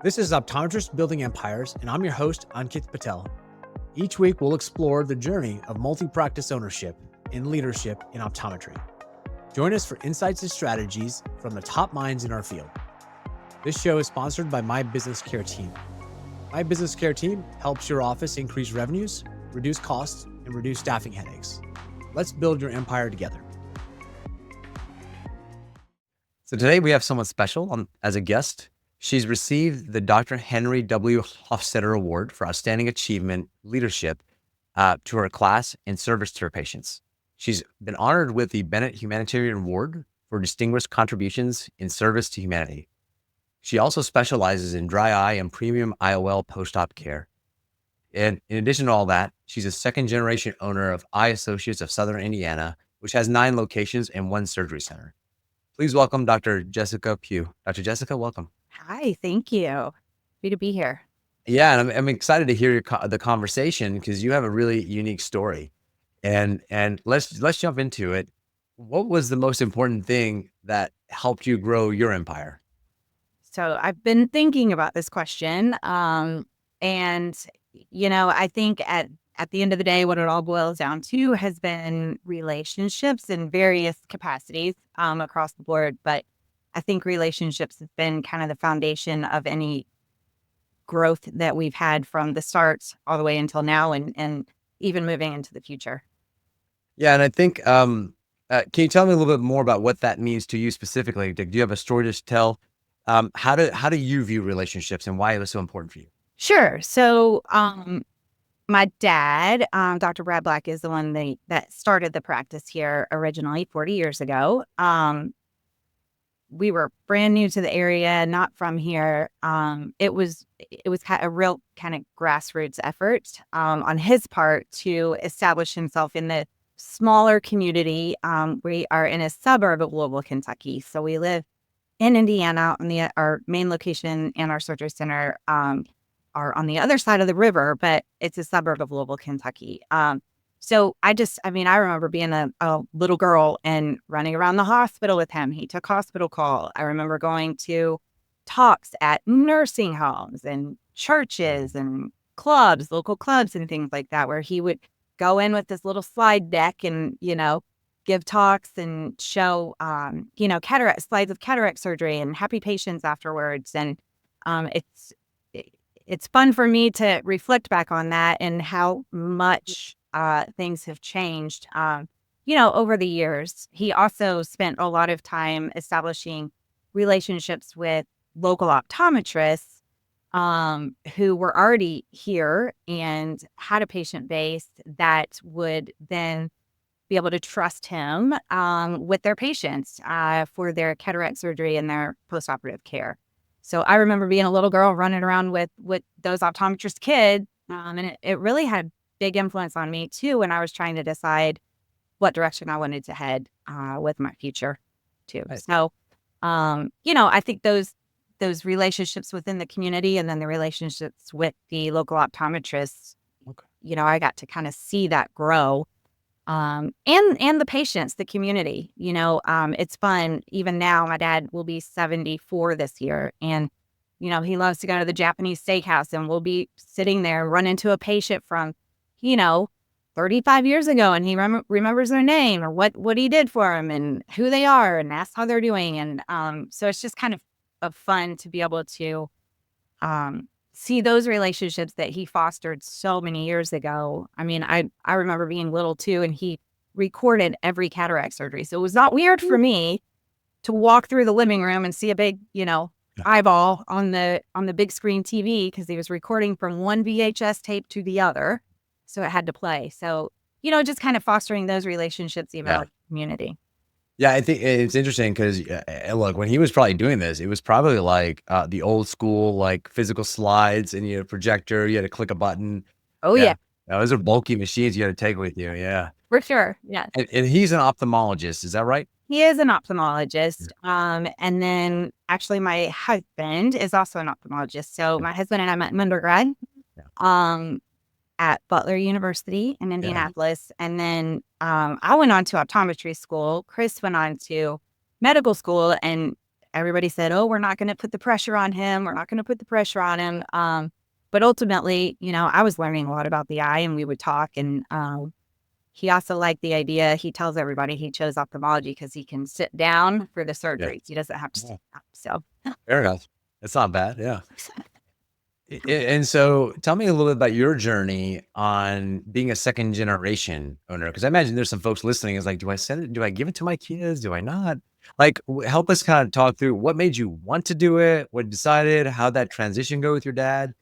This is Optometrists Building Empires, and I'm your host, Ankit Patel. Each week, we'll explore the journey of multi-practice ownership and leadership in optometry. Join us for insights and strategies from the top minds in our field. This show is sponsored by My Business Care Team. My Business Care Team helps your office increase revenues, reduce costs, and reduce staffing headaches. Let's build your empire together. So today we have someone special as a guest. She's received the Dr. Henry W. Hofstetter Award for Outstanding Achievement Leadership to her class and service to her patients. She's been honored with the Bennett Humanitarian Award for distinguished contributions in service to humanity. She also specializes in dry eye and premium IOL post-op care. And in addition to all that, she's a second-generation owner of Eye Associates of Southern Indiana, which has 9 locations and 1 surgery center. Please welcome Dr. Jessica Pugh. Dr. Jessica, welcome. Hi, thank you. Happy to be here. Yeah, and I'm excited to hear the conversation because you have a really unique story. And let's jump into it. What was the most important thing that helped you grow your empire? So I've been thinking about this question. And, I think at the end of the day, what it all boils down to has been relationships in various capacities across the board. But I think relationships have been kind of the foundation of any growth that we've had from the start all the way until now and even moving into the future. Yeah, and I think, can you tell me a little bit more about what that means to you specifically? Do you have a story to tell? How do you view relationships and why it was so important for you? Sure. So my dad, Dr. Brad Black, is the one that started the practice here originally 40 years ago. We were brand new to the area, not from here. It was a real kind of grassroots effort on his part to establish himself in the smaller community. We are in a suburb of Louisville, Kentucky. So we live in Indiana. Our main location and our surgery center are on the other side of the river, but it's a suburb of Louisville, Kentucky. So I remember being a little girl and running around the hospital with him. He took hospital call. I remember going to talks at nursing homes and churches and clubs, local clubs and things like that, where he would go in with this little slide deck and, give talks and show, slides of cataract surgery and happy patients afterwards. And it's fun for me to reflect back on that and how much things have changed, over the years. He also spent a lot of time establishing relationships with local optometrists who were already here and had a patient base that would then be able to trust him with their patients for their cataract surgery and their postoperative care. So I remember being a little girl running around with those optometrist kids, and it really had big influence on me too when I was trying to decide what direction I wanted to head with my future too. Right. So, I think those relationships within the community and then the relationships with the local optometrists, okay, I got to kind of see that grow. And the patients, the community, it's fun. Even now, my dad will be 74 this year, and he loves to go to the Japanese steakhouse, and we'll be sitting there, run into a patient from 35 years ago, and he remembers their name or what he did for them and who they are and asks how they're doing. And so it's just kind of fun to be able to see those relationships that he fostered so many years ago. I mean, I remember being little too, and he recorded every cataract surgery. So it was not weird for me to walk through the living room and see a big, eyeball on the big screen TV because he was recording from one VHS tape to the other. So it had to play. So, just kind of fostering those relationships, even with the community. Yeah, I think it's interesting because, look, when he was probably doing this, it was probably like the old school, like physical slides and you had a projector, you had to click a button. Oh, yeah. Those are bulky machines you had to take with you. Yeah. For sure. Yeah. And he's an ophthalmologist. Is that right? He is an ophthalmologist. And then actually my husband is also an ophthalmologist. So my husband and I met in undergrad. Yeah. At Butler University in Indianapolis. Yeah. And then I went on to optometry school. Chris went on to medical school. And everybody said, oh, we're not going to put the pressure on him. We're not going to put the pressure on him. But ultimately, I was learning a lot about the eye, and we would talk. And he also liked the idea. He tells everybody he chose ophthalmology because he can sit down for the Yeah. surgeries. He doesn't have to sit up. So Fair enough. It's not bad. Yeah. And so tell me a little bit about your journey on being a second generation owner. Cause I imagine there's some folks listening is like, do I send it? Do I give it to my kids? Do I not? Like, help us kind of talk through what made you want to do it, what decided, how that transition go with your dad,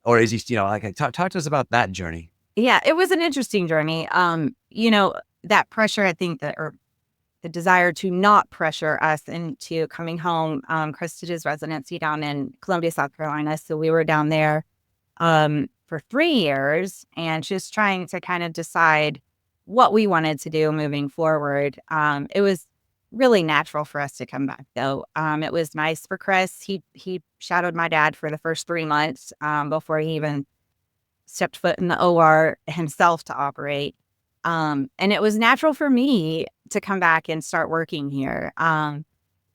or is he, like talk to us about that journey. yeah, it was an interesting journey. That pressure, I think or the desire to not pressure us into coming home. Chris did his residency down in Columbia, South Carolina. So we were down there for 3 years and just trying to kind of decide what we wanted to do moving forward. It was really natural for us to come back, though. It was nice for Chris. He shadowed my dad for the first 3 months before he even stepped foot in the OR himself to operate. And it was natural for me to come back and start working here.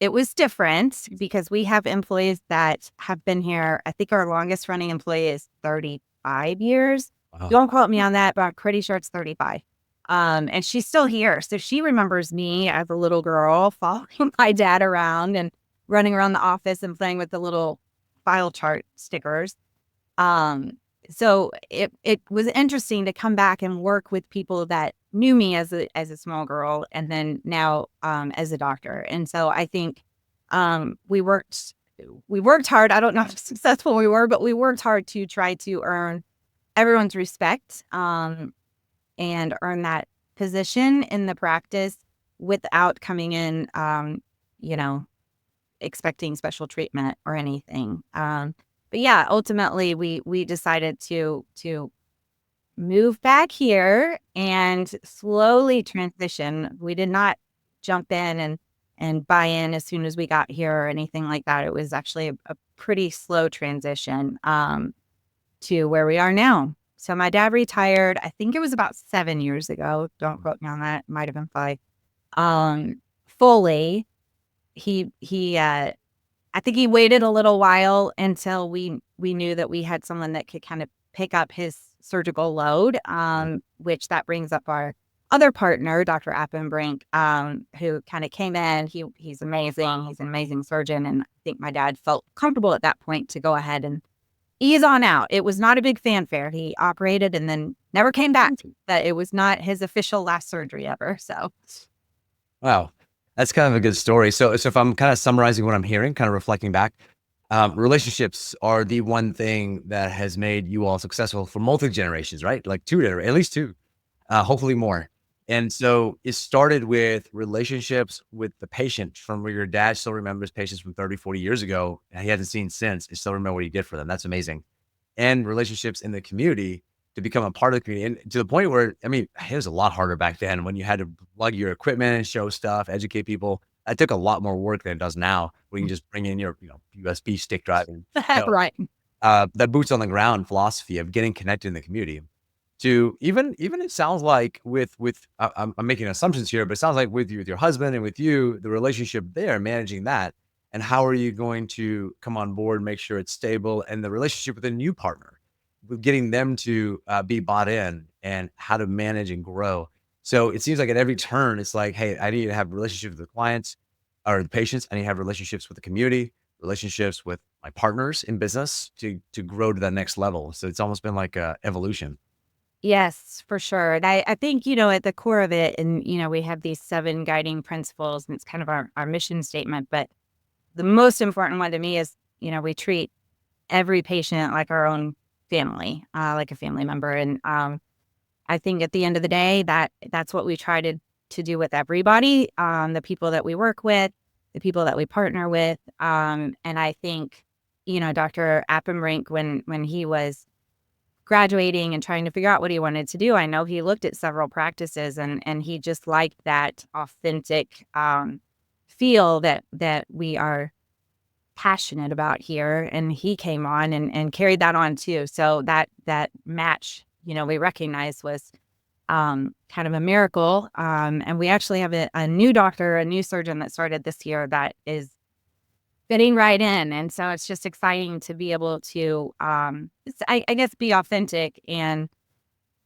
It was different because we have employees that have been here. I think our longest running employee is 35 years. Wow. Don't quote me on that, but I'm pretty sure it's 35. And she's still here. So she remembers me as a little girl following my dad around and running around the office and playing with the little file chart stickers. So it was interesting to come back and work with people that knew me as a small girl, and then now as a doctor. And so I think we worked hard. I don't know how successful we were, but we worked hard to try to earn everyone's respect and earn that position in the practice without coming in, expecting special treatment or anything. But yeah, ultimately we decided to move back here and slowly transition. We did not jump in and buy in as soon as we got here or anything like that. It was actually a pretty slow transition to where we are now. So my dad retired, I think it was about 7 years ago. Don't quote me on that. It might have been 5. Fully. I think he waited a little while until we knew that we had someone that could kind of pick up his surgical load, which that brings up our other partner, Dr. Appenbrink, who kind of came in. He's amazing. He's an amazing surgeon. And I think my dad felt comfortable at that point to go ahead and ease on out. It was not a big fanfare. He operated and then never came back. That it was not his official last surgery ever. So, Wow. That's kind of a good story. So if I'm kind of summarizing what I'm hearing, kind of reflecting back, relationships are the one thing that has made you all successful for multi-generations, right? Like at least 2, hopefully more. And so it started with relationships with the patient from where your dad still remembers patients from 30, 40 years ago, and he hasn't seen since. He still remember what he did for them. That's amazing. And relationships in the community to become a part of the community, and to the point where, I mean, it was a lot harder back then when you had to plug your equipment and show stuff, educate people. That took a lot more work than it does now, where you can just bring in your, USB stick drive and, right. that boots on the ground philosophy of getting connected in the community. To even it sounds like with I'm making assumptions here, but it sounds like with your husband and with you, the relationship there, managing that, and how are you going to come on board, make sure it's stable, and the relationship with a new partner, with getting them to be bought in and how to manage and grow. So it seems like at every turn, it's like, hey, I need to have relationships with the clients or the patients. I need to have relationships with the community, relationships with my partners in business to grow to that next level. So it's almost been like a evolution. Yes, for sure. And I think, at the core of it, and, we have these 7 guiding principles, and it's kind of our mission statement. But the most important one to me is, we treat every patient like our own family, like a family member. And I think at the end of the day, that's what we try to do with everybody, the people that we work with, the people that we partner with. And I think, Dr. Appenbrink, when he was graduating and trying to figure out what he wanted to do, I know he looked at several practices and he just liked that authentic feel that we are passionate about here. And he came on and carried that on too. So that match, we recognized was kind of a miracle. And we actually have a new doctor, a new surgeon that started this year that is fitting right in. And so it's just exciting to be able to, I guess, be authentic and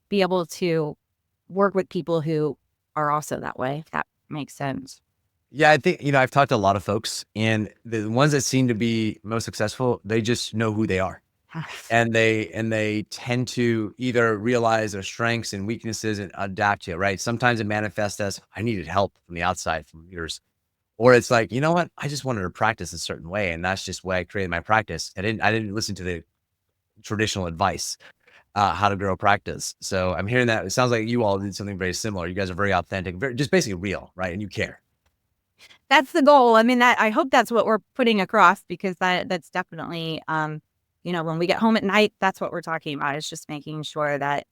be able to work with people who are also that way, if that makes sense. Yeah, I think, I've talked to a lot of folks, and the ones that seem to be most successful, they just know who they are. And they tend to either realize their strengths and weaknesses and adapt to it, right? Sometimes it manifests as I needed help from the outside from leaders. Or it's like, you know what? I just wanted to practice a certain way, and that's just why I created my practice. I didn't listen to the traditional advice, how to grow a practice. So I'm hearing that it sounds like you all did something very similar. You guys are very authentic, very just basically real, right? And you care. That's the goal. I mean, I hope that's what we're putting across, because that's definitely, when we get home at night, that's what we're talking about. It's just making sure that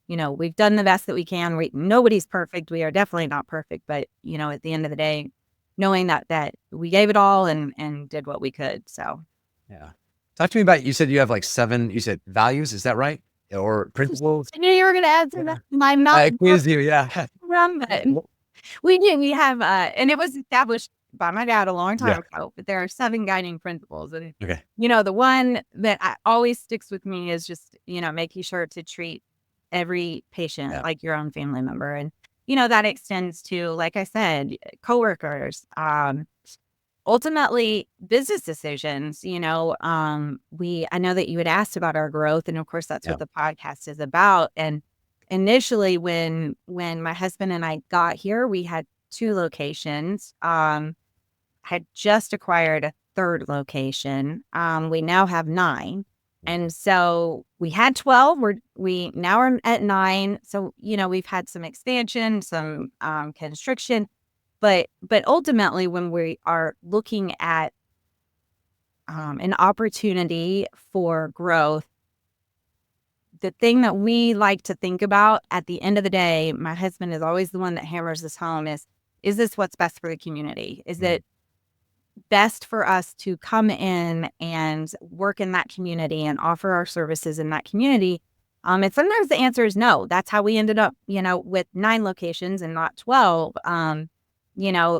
we've done the best that we can. Nobody's perfect. We are definitely not perfect, but at the end of the day, knowing that we gave it all and did what we could. So Yeah. Talk to me about, you said you have like 7, you said values, is that right? Or principles? I knew you were going to answer Yeah. that. I'm not I quizzed you, yeah. from it. We do. We have, and it was established by my dad a long Yeah. time ago, but there are 7 guiding principles. And, Okay. the one that always sticks with me is just, making sure to treat every patient Yeah. like your own family member. And, that extends to, like I said, coworkers, ultimately business decisions. I know that you had asked about our growth, and of course that's Yeah. what the podcast is about. And initially, when my husband and I got here, we had 2 locations. Had just acquired a 3rd location. We now have 9. And so we had 12. We now are at 9. So, we've had some expansion, some constriction, but ultimately, when we are looking at an opportunity for growth, the thing that we like to think about at the end of the day, my husband is always the one that hammers this home, is this what's best for the community? Is it best for us to come in and work in that community and offer our services in that community? And sometimes the answer is no. That's how we ended up, with 9 locations and not 12.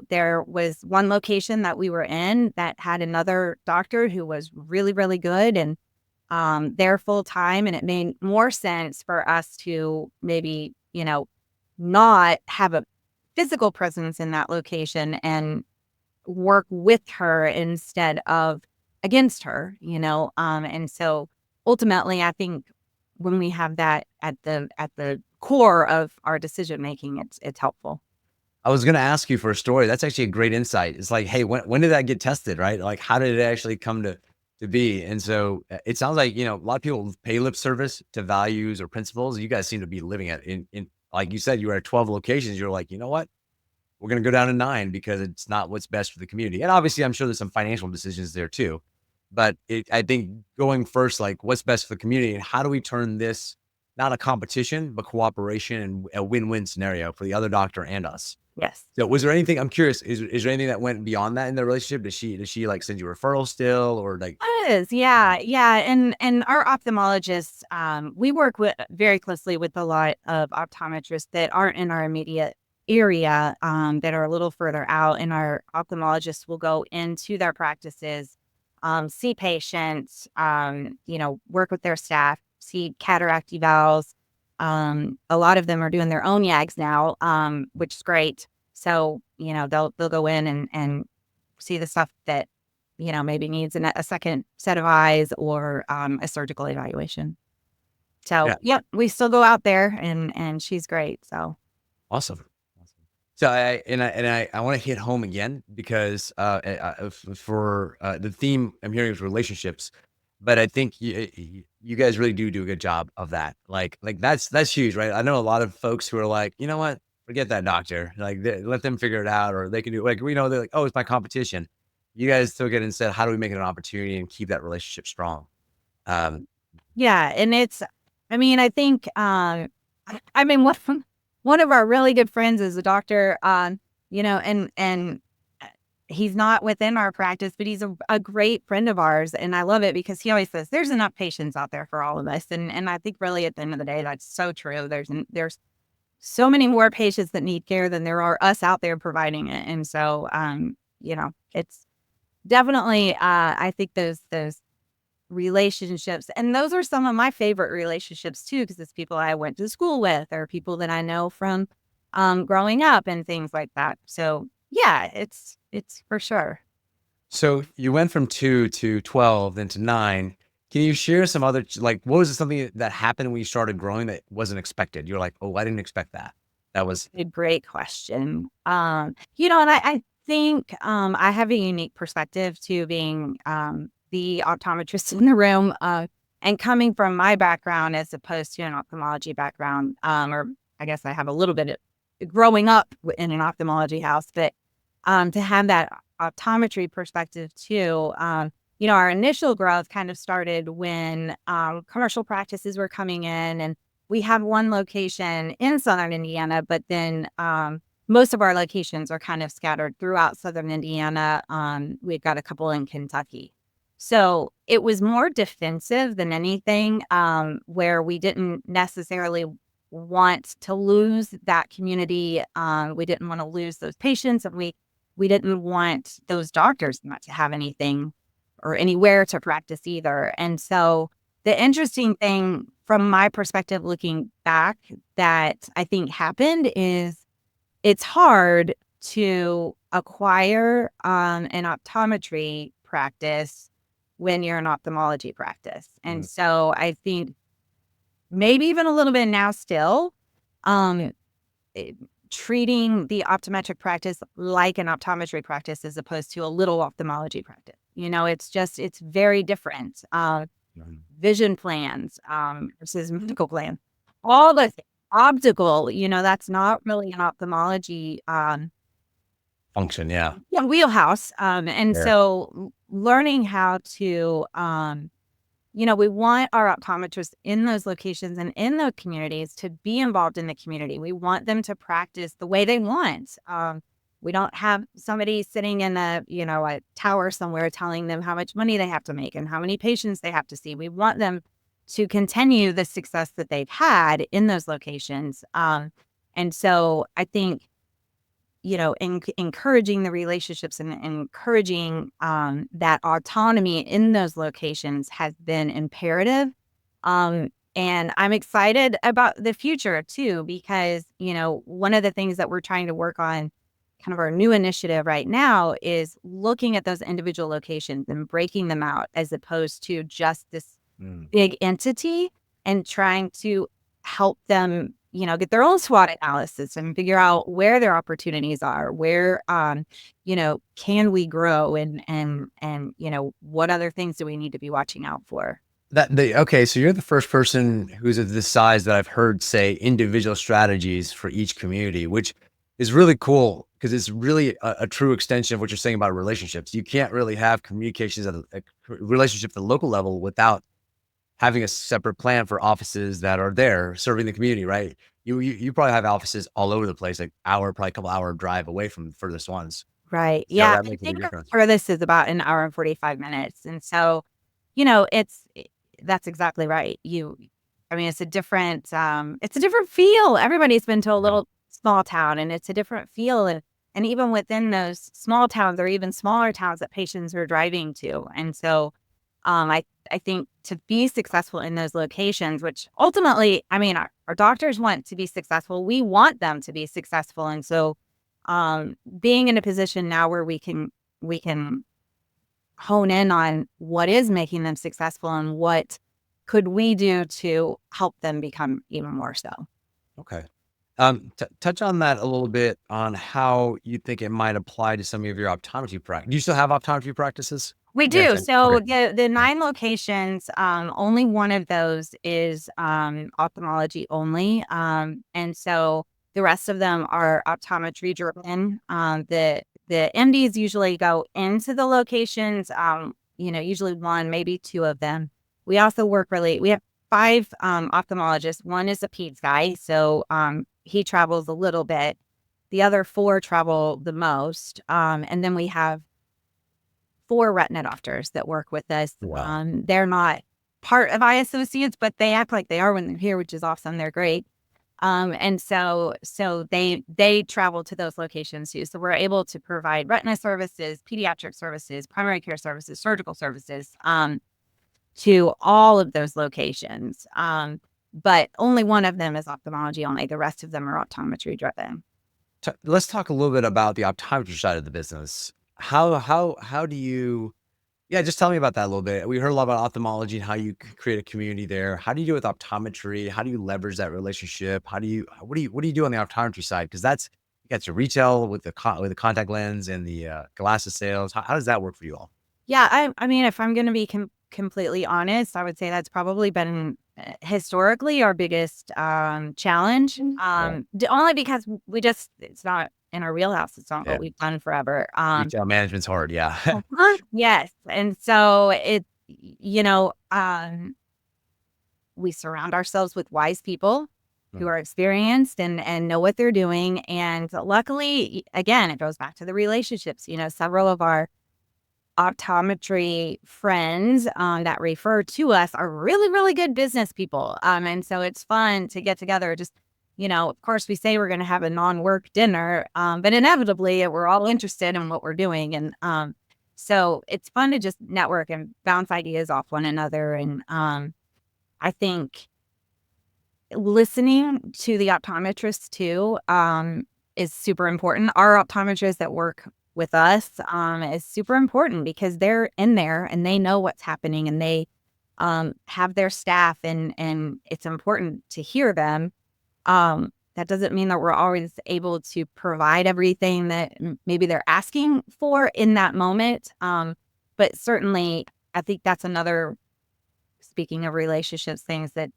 There was one location that we were in that had another doctor who was really, really good, and they're full time, and it made more sense for us to maybe, not have a physical presence in that location and work with her instead of against her. And so ultimately, I think when we have that at the core of our decision making, it's helpful. I was gonna ask you for a story. That's actually a great insight. It's like, hey, when did that get tested, right? Like, how did it actually come to be? And so it sounds like, a lot of people pay lip service to values or principles. You guys seem to be living it in like you said, you were at 12 locations. You're like, you know what? We're gonna go down to 9 because it's not what's best for the community. And obviously, I'm sure there's some financial decisions there too. But I think going first, like, what's best for the community, and how do we turn this not a competition, but cooperation and a win-win scenario for the other doctor and us? Yes. So was there anything, I'm curious, is there anything that went beyond that in the relationship? Does she like send you referrals still, or like, Is, yeah, yeah. And our ophthalmologists, we work with very closely with a lot of optometrists that aren't in our immediate area, that are a little further out. And our ophthalmologists will go into their practices, see patients, work with their staff, see cataract evals. A lot of them are doing their own YAGs now, which is great. So, they'll go in and see the stuff that maybe needs a second set of eyes, or a surgical evaluation. So, yeah, yep, we still go out there, and she's great. So, awesome. Awesome. So I want to hit home again because for the theme I'm hearing is relationships, but I think you guys really do a good job of that. Like that's huge, right? I know a lot of folks who are like, you know what, forget that doctor. Like let them figure it out, or they can do, like, they're like, oh, it's my competition. You guys took it and said, how do we make it an opportunity and keep that relationship strong? Um, yeah, and I mean, I think, one of our really good friends is a doctor, and he's not within our practice, but he's a great friend of ours, and I love it because he always says there's enough patients out there for all of us, and I think really at the end of the day that's so true. There's so many more patients that need care than there are us out there providing it, and so it's definitely, I think those relationships, and those are some of my favorite relationships too, because it's people I went to school with or people that I know from growing up and things like that. So yeah, it's for sure. So you went from 2 to 12, then to 9. Can you share some other, like, what was something that happened when you started growing that wasn't expected? You're like, oh, I didn't expect that. That was, A great question. And I think I have a unique perspective to being the optometrist in the room, and coming from my background as opposed to an ophthalmology background, or I guess I have a little bit of growing up in an ophthalmology house, but to have that optometry perspective too. Our initial growth kind of started when commercial practices were coming in, and we have one location in Southern Indiana, but then most of our locations are kind of scattered throughout Southern Indiana. We've got a couple in Kentucky. So it was more defensive than anything, where we didn't necessarily want to lose that community. We didn't want to lose those patients, and we didn't want those doctors not to have anything or anywhere to practice either. And so the interesting thing from my perspective, looking back, that I think happened is it's hard to acquire an optometry practice when you're an ophthalmology practice. And so I think maybe even a little bit now still, um, treating the optometric practice like an optometry practice as opposed to a little ophthalmology practice. It's very different. Vision plans versus medical plans. All the optical, that's not really an ophthalmology function. Yeah. wheelhouse. And Yeah. so learning how to, we want our optometrists in those locations and in those communities to be involved in the community. We want them to practice the way they want. We don't have somebody sitting in a tower somewhere telling them how much money they have to make and how many patients they have to see. We want them to continue the success that they've had in those locations. And so I think, encouraging the relationships and encouraging that autonomy in those locations has been imperative. And I'm excited about the future too, because, one of the things that we're trying to work on, kind of our new initiative right now, is looking at those individual locations and breaking them out as opposed to just this big entity, and trying to help them, get their own SWOT analysis and figure out where their opportunities are, where, can we grow, and what other things do we need to be watching out for? Okay, so you're the first person who's of this size that I've heard say individual strategies for each community, which is really cool because it's really a true extension of what you're saying about relationships. You can't really have communications at a relationship at the local level without having a separate plan for offices that are there serving the community, right? You probably have offices all over the place, like probably a couple hour drive away from the furthest ones. Right. So Yeah. that I makes a big think our difference. furthest is about an hour and 45 minutes. And so, that's exactly right. It's a different feel. Everybody's been to a Yeah. little small town, and it's a different feel. And even within those small towns or even smaller towns that patients are driving to. And so, I think to be successful in those locations, which ultimately, our doctors want to be successful. We want them to be successful. And so, being in a position now where we can hone in on what is making them successful and what could we do to help them become even more so. Okay. Touch on that a little bit on how you think it might apply to some of your optometry practice. Do you still have optometry practices? We Yes. do. So Okay. the Yeah. 9 locations, only one of those is ophthalmology only. And so the rest of them are optometry driven. The MDs usually go into the locations, usually one, maybe 2 of them. We also we have 5 ophthalmologists. One is a peds guy, so he travels a little bit. The other 4 travel the most. And then we have 4 retina doctors that work with us. Wow. They're not part of eye associates, but they act like they are when they're here, which is awesome. They're great. And so they travel to those locations too. So we're able to provide retina services, pediatric services, primary care services, surgical services, to all of those locations. But only one of them is ophthalmology only. The rest of them are optometry driven. Let's talk a little bit about the optometry side of the business. How do you Yeah, just tell me about that a little bit. We heard a lot about ophthalmology and how you create a community there. How do you do with optometry? How do you leverage that relationship? What do you do on the optometry side? Because you got your retail with the contact lens and the glasses sales. How does that work for you all? Yeah, I mean, if I'm going to be completely honest, I would say that's probably been historically our biggest challenge. Yeah. Only because it's not in our wheelhouse. It's not Yeah, what we've done forever. retail management's hard. Yeah. Yes, and so we surround ourselves with wise people who Mm. are experienced and know what they're doing. And luckily, again, it goes back to the relationships. Several of our optometry friends that refer to us are really, really good business people. And so it's fun to get together. Just, of course, we say we're going to have a non-work dinner, but inevitably we're all interested in what we're doing. And so it's fun to just network and bounce ideas off one another. And I think listening to the optometrists too is super important. Our optometrists that work with us is super important because they're in there and they know what's happening and they have their staff and it's important to hear them. That doesn't mean that we're always able to provide everything that maybe they're asking for in that moment. But certainly, I think that's another, speaking of relationships, things that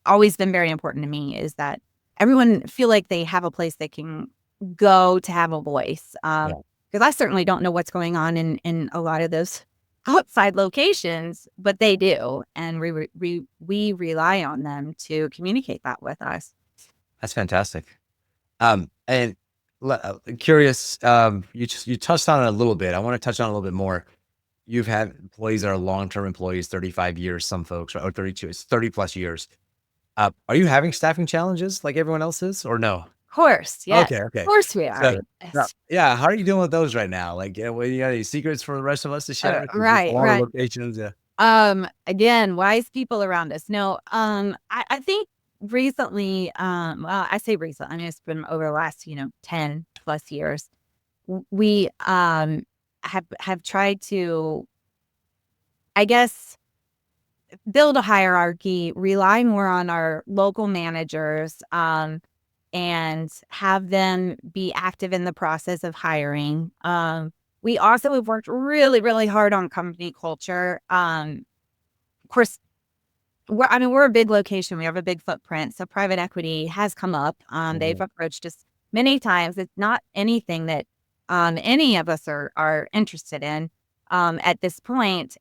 always been very important to me is that everyone feel like they have a place they can go to have a voice. Yeah. Because I certainly don't know what's going on in a lot of those outside locations, but they do, and we rely on them to communicate that with us. That's fantastic. And curious, you touched on it a little bit. I want to touch on it a little bit more. You've had employees that are long-term employees, 35 years, some folks, or 32, it's 30 plus years. Are you having staffing challenges like everyone else is, or no? Of course, yes, Okay, of okay. course we are. So, Yes. yeah, how are you dealing with those right now? Like, you got any secrets for the rest of us to share? 'Cause there's a Right, lot of right. locations. Yeah. Again, wise people around us. No, I think recently, well, I say recent, I mean, it's been over the last, 10 plus years. We, have tried to, I guess, build a hierarchy, rely more on our local managers, and have them be active in the process of hiring. We also have worked really, really hard on company culture. Of course, we're a big location. We have a big footprint. So private equity has come up. They've Mhm. approached us many times. It's not anything that any of us are interested in at this point.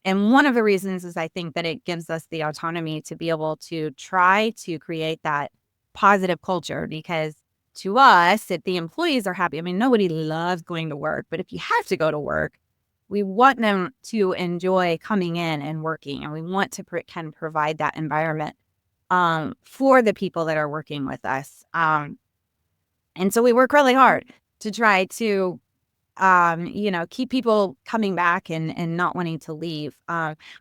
And one of the reasons is I think that it gives us the autonomy to be able to try to create that positive culture because to us, if the employees are happy, I mean, nobody loves going to work, but if you have to go to work, we want them to enjoy coming in and working, and we want to can provide that environment for the people that are working with us. And so we work really hard to try to keep people coming back and not wanting to leave.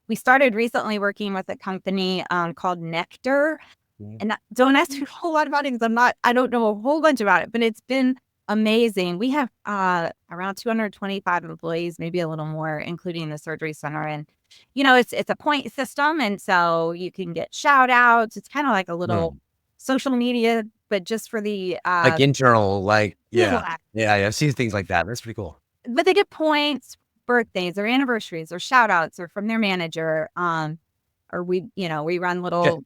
We started recently working with a company called Nectar. Mhm. And don't ask me a whole lot about it because I don't know a whole bunch about it, but it's been amazing. We have around 225 employees, maybe a little more, including the surgery center. And, it's a point system. And so you can get shout outs. It's kind of like a little Mm. social media, but just for the Like internal, people. yeah, yeah, I've seen things like that. That's pretty cool. But they get points, birthdays or anniversaries or shout outs or from their manager. Or we run Okay. little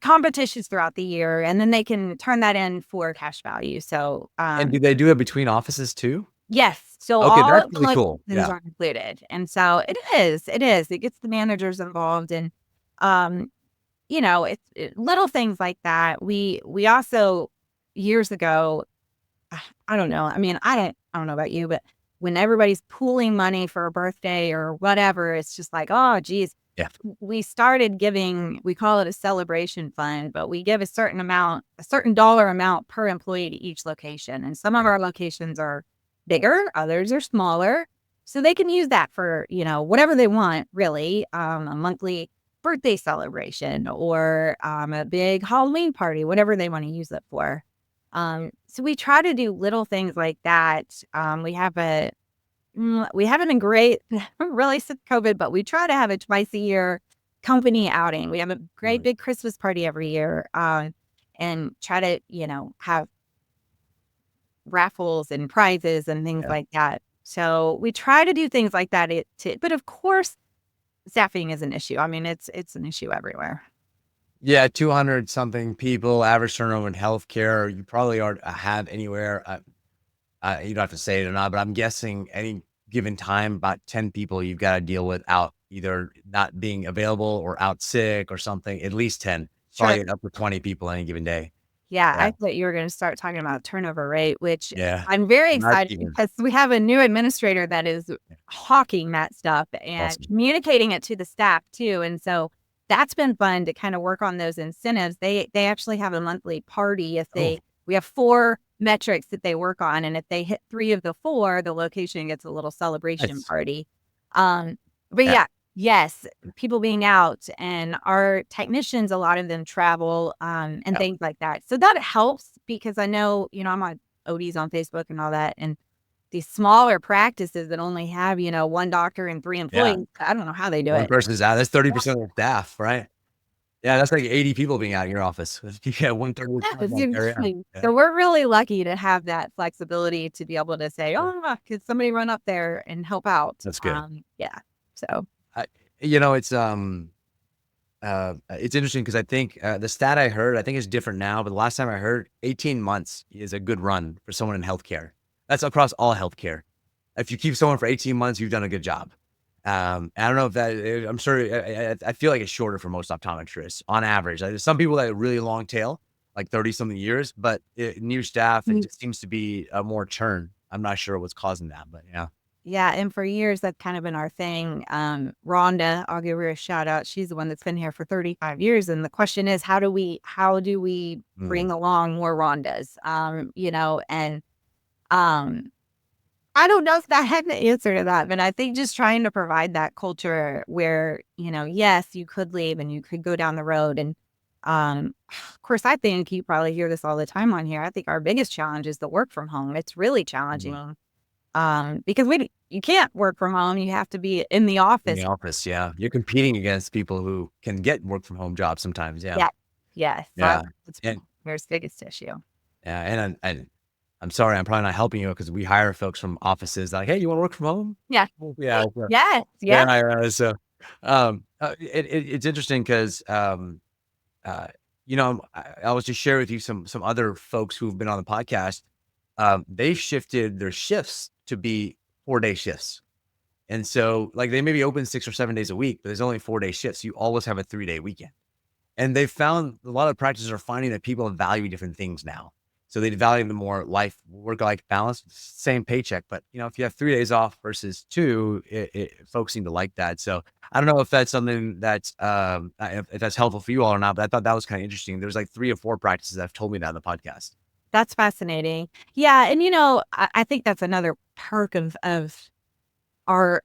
competitions throughout the year and then they can turn that in for cash value. So, And do they do it between offices too? yes. So Okay, all that's of the really cool. locations Yeah. are included. And so it is. It gets the managers involved and, um, little things like that. We also years ago, I don't know. I mean, I don't know about you, but when everybody's pooling money for a birthday or whatever, it's just like, oh, geez. Yeah. we started giving, we call it a celebration fund, but we give a certain dollar amount per employee to each location. And some of our locations are bigger, others are smaller. So they can use that for, whatever they want, really. A monthly birthday celebration or a big Halloween party, whatever they want to use it for. So we try to do little things like that. We haven't been great really since COVID, but we try to have a twice a year company outing. We have a great big Christmas party every year, and try to, have raffles and prizes and things like that. So we try to do things like that. But of course, staffing is an issue. I mean, it's an issue everywhere. Yeah, 200 something people, average turnover in healthcare. You probably have anywhere. You don't have to say it or not, but I'm guessing any given time, about 10 people you've got to deal with out either not being available or out sick or something. At least 10, probably up to 20 people any given day. Yeah, I thought you were going to start talking about turnover rate, which Yeah, I'm very not excited even. because we have a new administrator that is hawking that stuff and Awesome. communicating it to the staff too. And so that's been fun to kind of work on those incentives. They actually have a monthly party if we have 4 metrics that they work on, and if they hit 3 of the 4, the location gets a little celebration party. But yes, people being out, and our technicians, a lot of them travel, and things like that. So that helps because I know, I'm on ODs on Facebook and all that, and these smaller practices that only have, 1 doctor and 3 employees, I don't know how they do One it. person's out. That's 30% of the staff, right? Yeah, that's like 80 people being out in your office. Yeah, 1/3 of the time out there, yeah. So we're really lucky to have that flexibility to be able to say, "Oh, could somebody run up there and help out?" That's good. So It's interesting because I think the stat I heard, I think it's different now, but the last time I heard, 18 months is a good run for someone in healthcare. That's across all healthcare. If you keep someone for 18 months, you've done a good job. I don't know if that, I'm sure, I feel like it's shorter for most optometrists on average. There's some people that are really long tail, like 30 something years, but new staff, it just seems to be more churn. I'm not sure what's causing that, but yeah. Yeah, and for years, that's kind of been our thing. Rhonda, I'll give her a shout out. She's the one that's been here for 35 years. And the question is, how do we bring along more Rhondas? I don't know if I have the answer to that, but I think just trying to provide that culture where, yes, you could leave and you could go down the road. And of course, I think you probably hear this all the time on here. I think our biggest challenge is the work from home. It's really challenging. Because you can't work from home. You have to be in the office. In the office, yeah. You're competing against people who can get work from home jobs sometimes, yeah. Yes. Yeah. It's our biggest issue. Yeah, and I'm sorry, I'm probably not helping you because we hire folks from offices like, "Hey, you wanna work from home?" Yeah. Yeah. Yes. Yeah, so, it's interesting because, I was just share with you some other folks who've been on the podcast. They've shifted their shifts to be 4-day shifts. And so, like, they may be open 6 or 7 days a week, but there's only 4-day shifts. You always have a 3-day weekend. And they've found a lot of practices are finding that people value different things now. So they value the more work-life balance, same paycheck. But, if you have 3 days off versus 2, folks seem to like that. So I don't know if that's something that's, if that's helpful for you all or not, but I thought that was kind of interesting. There's like 3 or 4 practices that have told me that on the podcast. That's fascinating. Yeah, and I think that's another perk of our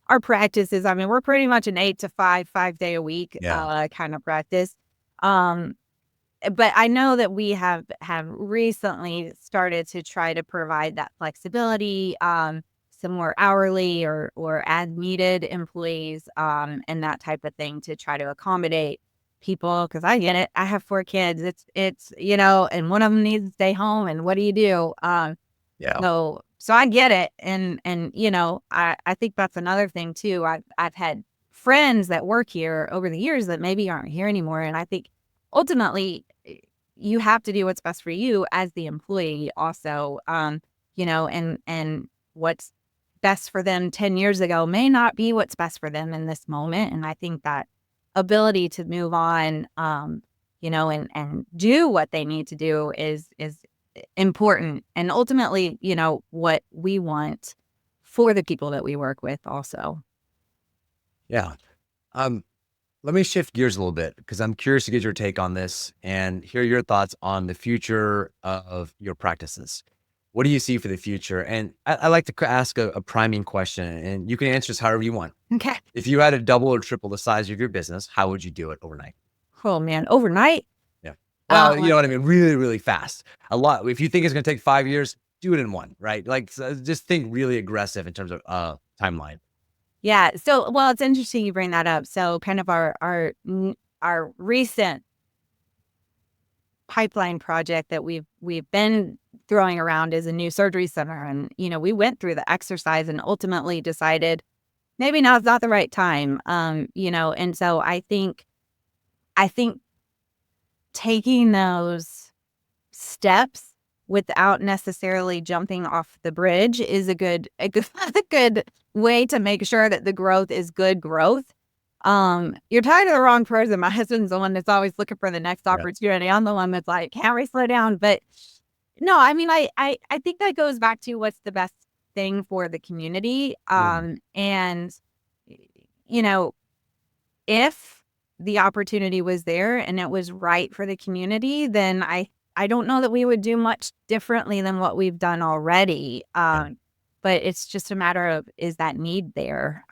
our practices. I mean, we're pretty much an 8 to 5 day a week kind of practice. But I know that we have recently started to try to provide that flexibility, some more hourly or as needed employees, and that type of thing to try to accommodate people, because I get it. I have 4 kids. It's and one of them needs to stay home. And what do you do? So I get it. And I think that's another thing too. I've had friends that work here over the years that maybe aren't here anymore. And I think ultimately you have to do what's best for you as the employee also, and what's best for them 10 years ago may not be what's best for them in this moment. And I think that ability to move on, and do what they need to do is important. And ultimately, what we want for the people that we work with also. Yeah. Let me shift gears a little bit because I'm curious to get your take on this and hear your thoughts on the future of your practices. What do you see for the future? And I like to ask a priming question, and you can answer this however you want. Okay. If you had to double or triple the size of your business, how would you do it overnight? Oh man, overnight. Yeah. Well, you Um, know what I mean? Really, really fast. A lot. If you think it's going to take 5 years, do it in one, right? Like, just think really aggressive in terms of timeline. Yeah. So, well, it's interesting you bring that up. So, kind of our recent pipeline project that we've been throwing around is a new surgery center, and we went through the exercise and ultimately decided maybe now's not the right time. And so I think taking those steps without necessarily jumping off the bridge is a good a good way to make sure that the growth is good growth. You're talking to the wrong person. My husband's the one that's always looking for the next Yeah. opportunity. I'm the one that's like, can't we slow down? But no, I mean, I think that goes back to what's the best thing for the community. And if the opportunity was there and it was right for the community, then I don't know that we would do much differently than what we've done already. But it's just a matter of, is that need there?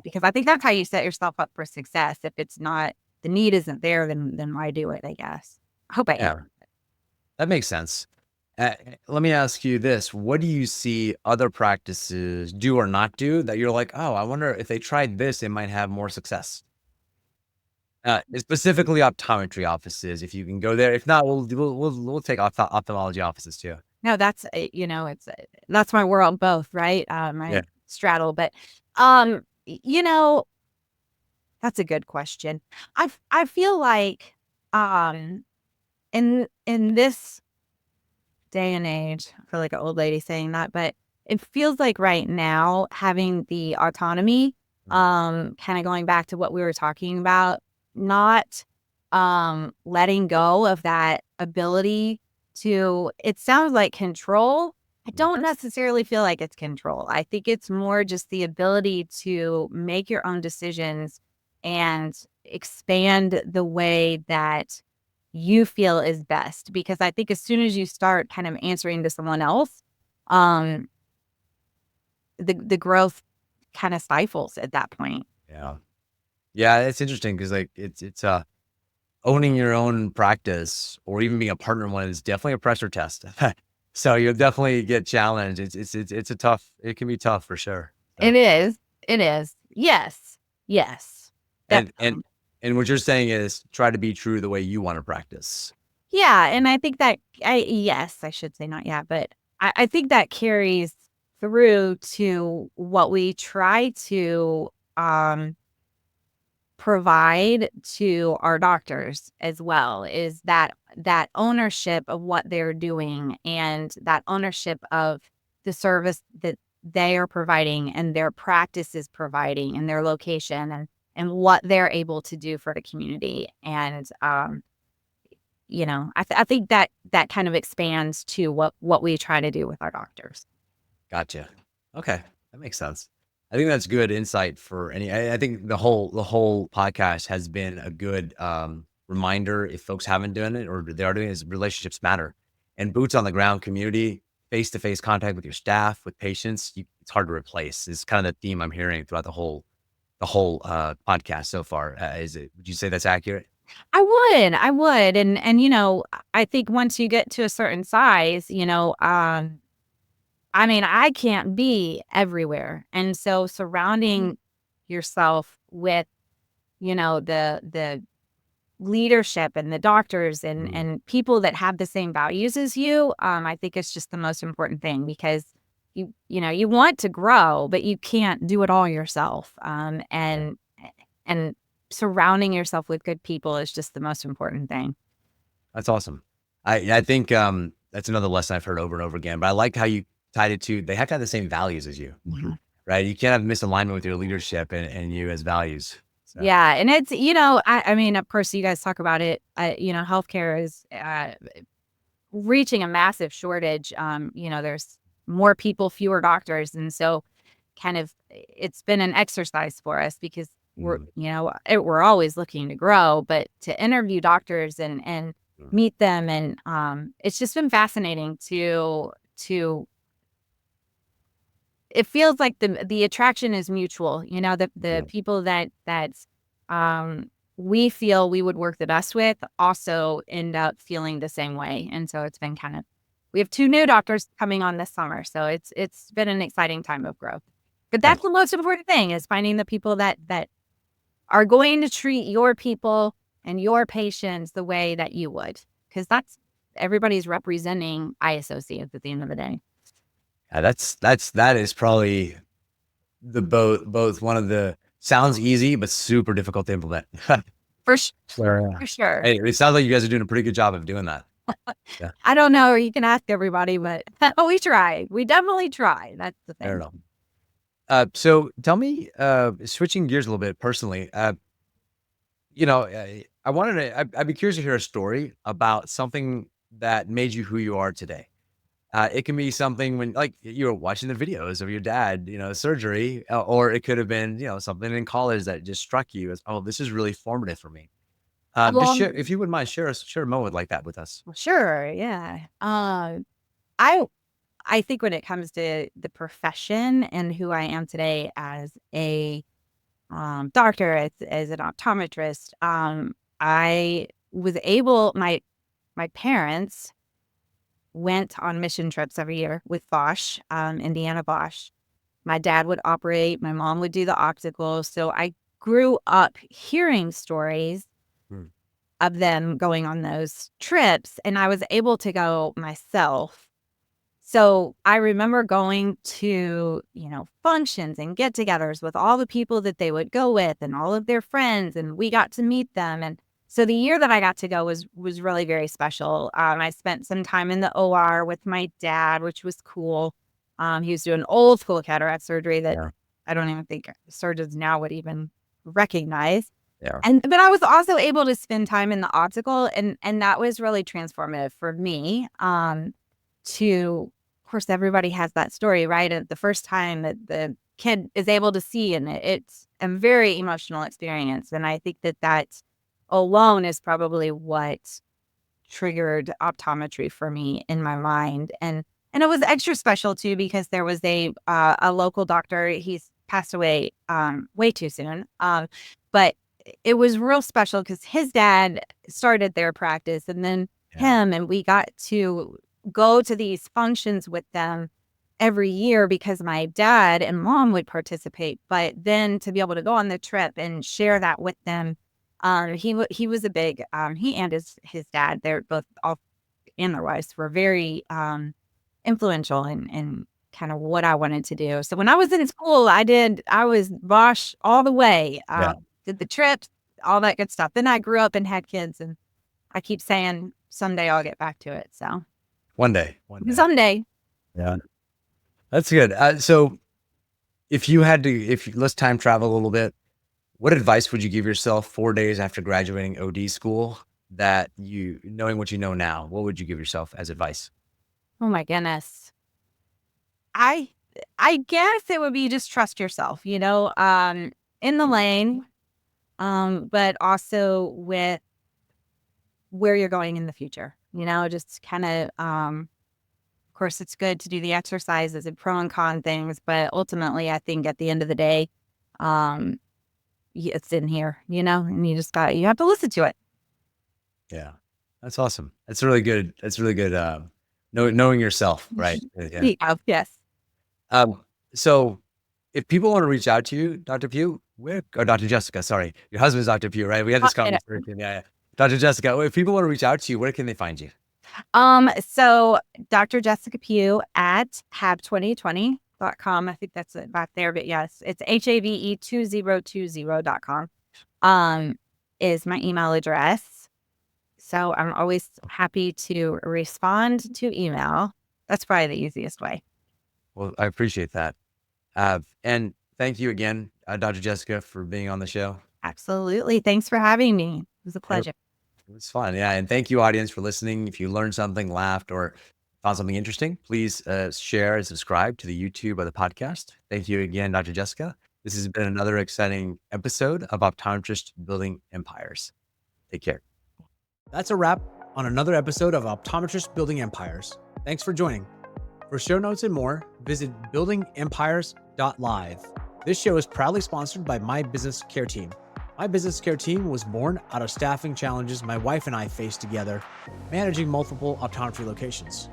Because I think that's how you set yourself up for success. If it's not, the need isn't there, then why do it, I guess. I hope I Yeah. answered. That makes sense. Let me ask you this. What do you see other practices do or not do that you're like, oh, I wonder if they tried this, they might have more success? Specifically optometry offices, if you can go there. If not, we'll take ophthalmology offices too. No, that's that's my world both, right? Yeah. I straddle, but um, you know, that's a good question. I feel like um in this day and age, I feel like an old lady saying that, but it feels like right now having the autonomy, kind of going back to what we were talking about, not letting go of that ability to, it sounds like control. I don't necessarily feel like it's control. I think it's more just the ability to make your own decisions and expand the way that you feel is best. Because I think as soon as you start kind of answering to someone else, um, the growth kind of stifles at that point. Yeah. Yeah, it's interesting because like it's owning your own practice or even being a partner in one is definitely a pressure test. So you'll definitely get challenged. It's a tough. It can be tough for sure. So, It is. It is. Yes. Yes. and Definitely. and what you're saying is try to be true the way you want to practice. Yeah. And I think that yes, I should say not yet, but I think that carries through to what we try to provide to our doctors as well, is that ownership of what they're doing and that ownership of the service that they are providing and their practice is providing and their location and what they're able to do for the community. And I think that kind of expands to what we try to do with our doctors. Gotcha. Okay, that makes sense. I think that's good insight for any. I think the whole podcast has been a good reminder. If folks haven't done it or they are doing it, is relationships matter, and boots on the ground, community, face to face contact with your staff, with patients. It's hard to replace. Is kind of the theme I'm hearing throughout the whole podcast so far. Is it? Would you say that's accurate? I would, and I think once you get to a certain size, I mean, I can't be everywhere. And so surrounding yourself with, the leadership and the doctors Mm. and people that have the same values as you, I think it's just the most important thing, because you want to grow, but you can't do it all yourself. And surrounding yourself with good people is just the most important thing. That's awesome. I think that's another lesson I've heard over and over again. But I like how you tied it to they have to have the same values as you, right? You can't have misalignment with your leadership and you as values. So, Yeah, and it's I mean, of course, you guys talk about it. Healthcare is reaching a massive shortage. There's more people, fewer doctors, and so kind of it's been an exercise for us because we're always looking to grow, but to interview doctors and meet them, and it's just been fascinating to it feels like the attraction is mutual. The people that we feel we would work the best with also end up feeling the same way. And so it's been we have 2 new doctors coming on this summer. So it's been an exciting time of growth. But that's the most important thing, is finding the people that are going to treat your people and your patients the way that you would, because everybody's representing eye associates at the end of the day. That is probably both one of the, sounds easy but super difficult to implement. For sure. Hey, it sounds like you guys are doing a pretty good job of doing that. Yeah. I don't know, or you can ask everybody, but we try. We definitely try. That's the thing. I don't know. So tell me, switching gears a little bit personally, I'd be curious to hear a story about something that made you who you are today. It can be something when, like, you were watching the videos of your dad, surgery, or it could have been, something in college that just struck you as, oh, this is really formative for me. Just share, if you wouldn't mind, share a moment like that with us. Sure. Yeah. I think when it comes to the profession and who I am today as a doctor, as an optometrist, I was able. My parents went on mission trips every year with Bosch, Indiana Bosch. My dad would operate. My mom would do the optical. So I grew up hearing stories of them going on those trips, and I was able to go myself. So I remember going to, functions and get-togethers with all the people that they would go with and all of their friends, and we got to meet them. And so the year that I got to go was really very special. I spent some time in the OR with my dad, which was cool. He was doing old school cataract surgery that I don't even think surgeons now would even recognize. Yeah. But I was also able to spend time in the optical, and that was really transformative for me. Of course, everybody has that story, right? The first time that the kid is able to see, and it's a very emotional experience. And I think that alone is probably what triggered optometry for me in my mind. And it was extra special too, because there was a local doctor. He's passed away way too soon. But it was real special because his dad started their practice, and then him, and we got to go to these functions with them every year because my dad and mom would participate. But then to be able to go on the trip and share that with them, he was a big, he and his dad, they're both all, and their wives were very influential in kind of what I wanted to do. So when I was in school, I was Bosch all the way, did the trips, all that good stuff. Then I grew up and had kids, and I keep saying someday I'll get back to it. So one day. Someday. Yeah. That's good. So let's time travel a little bit, what advice would you give yourself 4 days after graduating OD school that knowing what you know now, what would you give yourself as advice? Oh my goodness. I guess it would be just trust yourself, in the lane, but also with where you're going in the future, just kind of course, it's good to do the exercises and pro and con things, but ultimately, I think at the end of the day, it's in here, and you have to listen to it. Yeah, that's awesome. That's really good. That's really good. Knowing yourself, right? Yeah. Yes. So if people want to reach out to you, Dr. Pugh, or Dr. Jessica, sorry, your husband's Dr. Pugh, right? We had this conversation. Yeah. Dr. Jessica, if people want to reach out to you, where can they find you? So Dr. Jessica Pugh at hab2020.com. I think that's it back there, but yes, it's HAVE2020.com, is my email address. So I'm always happy to respond to email. That's probably the easiest way. Well, I appreciate that. And thank you again, Dr. Jessica, for being on the show. Absolutely. Thanks for having me. It was a pleasure. It was fun. Yeah. And thank you, audience, for listening. If you learned something, laughed, or found something interesting, please share and subscribe to the YouTube or the podcast. Thank you again, Dr. Jessica. This has been another exciting episode of Optometrists Building Empires. Take care. That's a wrap on another episode of Optometrists Building Empires. Thanks for joining. For show notes and more, visit buildingempires.live. This show is proudly sponsored by My Business Care Team. My Business Care Team was born out of staffing challenges my wife and I faced together, managing multiple optometry locations.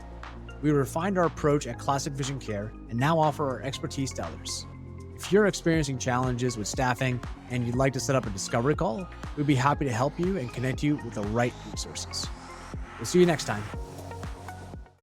We refined our approach at Classic Vision Care and now offer our expertise to others. If you're experiencing challenges with staffing and you'd like to set up a discovery call, we'd be happy to help you and connect you with the right resources. We'll see you next time.